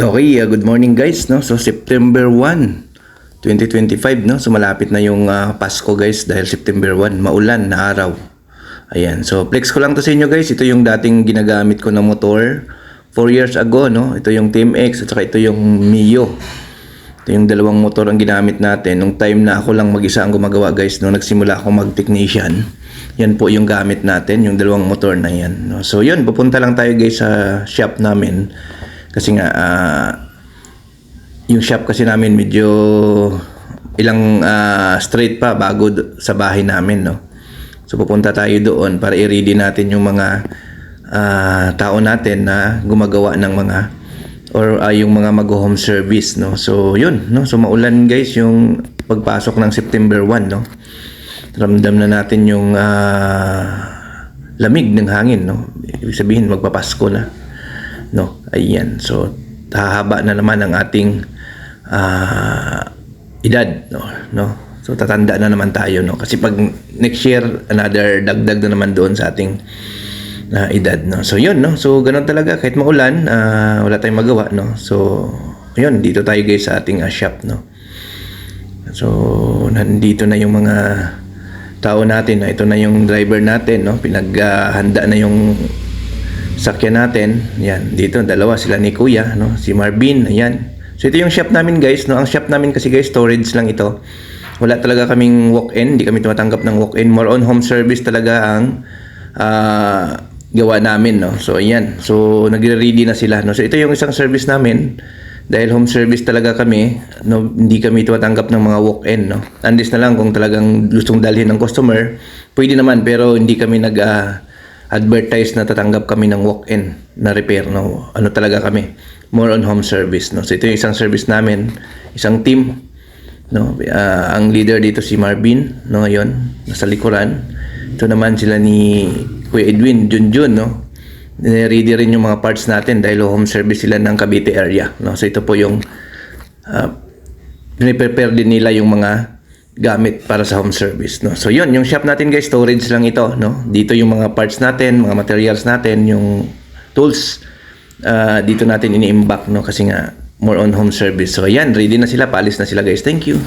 Okay, good morning guys, no. So September 1, 2025, no. So malapit na yung Pasko guys dahil September 1, maulan na araw. Ayan. So flex ko lang to sa inyo guys. Ito yung dating ginagamit ko na motor 4 years ago, no. Ito yung Team X at saka ito yung Mio. Ito yung dalawang motor ang ginamit natin nung time na ako lang mag-isa ang gumagawa guys, no. Nagsimula ako mag-technician. Yan po yung gamit natin, yung dalawang motor na yan, no? So yun, pupunta lang tayo guys sa shop namin. Kasi nga, yung shop kasi namin medyo ilang straight pa bago sa bahay namin, no? So pupunta tayo doon para i-ready natin yung mga tao natin na gumagawa ng mga or yung mga mag-home service, no? So yun, no? So maulan guys yung pagpasok ng September 1, no? Ramdam na natin yung lamig ng hangin, no? Ibig sabihin magpapasko na, no. Ayan, so hahaba na naman ang ating edad, no. So tatanda na naman tayo, no, kasi pag next year another dagdag na naman doon sa ating edad, no. So yun, no, so ganoon talaga kahit maulan, wala tayong magawa, no. So yun, dito tayo guys sa ating shop, no. So nandito na yung mga tao natin, no? Ito na yung driver natin, no, pinaghanda na yung sakyan natin. Yan, dito dalawa sila ni Kuya, no, si Marvin. Ayan. So ito yung shop namin guys, no. Ang shop namin kasi guys, storage lang ito. Wala talaga kaming walk-in, hindi kami tumatanggap ng walk-in. More on home service talaga ang gawa namin, no. So ayan. So nagre-ready na sila, no. So ito yung isang service namin. Dahil home service talaga kami, no, hindi kami tumatanggap ng mga walk-in, no. Unless na lang kung talagang gustong dalhin ng customer, pwede naman, pero hindi kami advertise na tatanggap kami ng walk-in na repair, no. Ano talaga kami, more on home service, no. So ito yung isang service namin, isang team, no. Ang leader dito si Marvin, no, ngayon nasa likuran. Ito naman sila ni Kuya Edwin, Junjun, no. Ready rin yung mga parts natin dahil home service sila ng Cavite area, no. So ito po yung prepare din nila yung mga gamit para sa home service, no. So yun, yung shop natin guys, storage lang ito, no. Dito yung mga parts natin, mga materials natin, yung tools, dito natin ini-imbak, no, kasi nga more on home service. So ayan, ready na sila, paalis na sila guys. Thank you.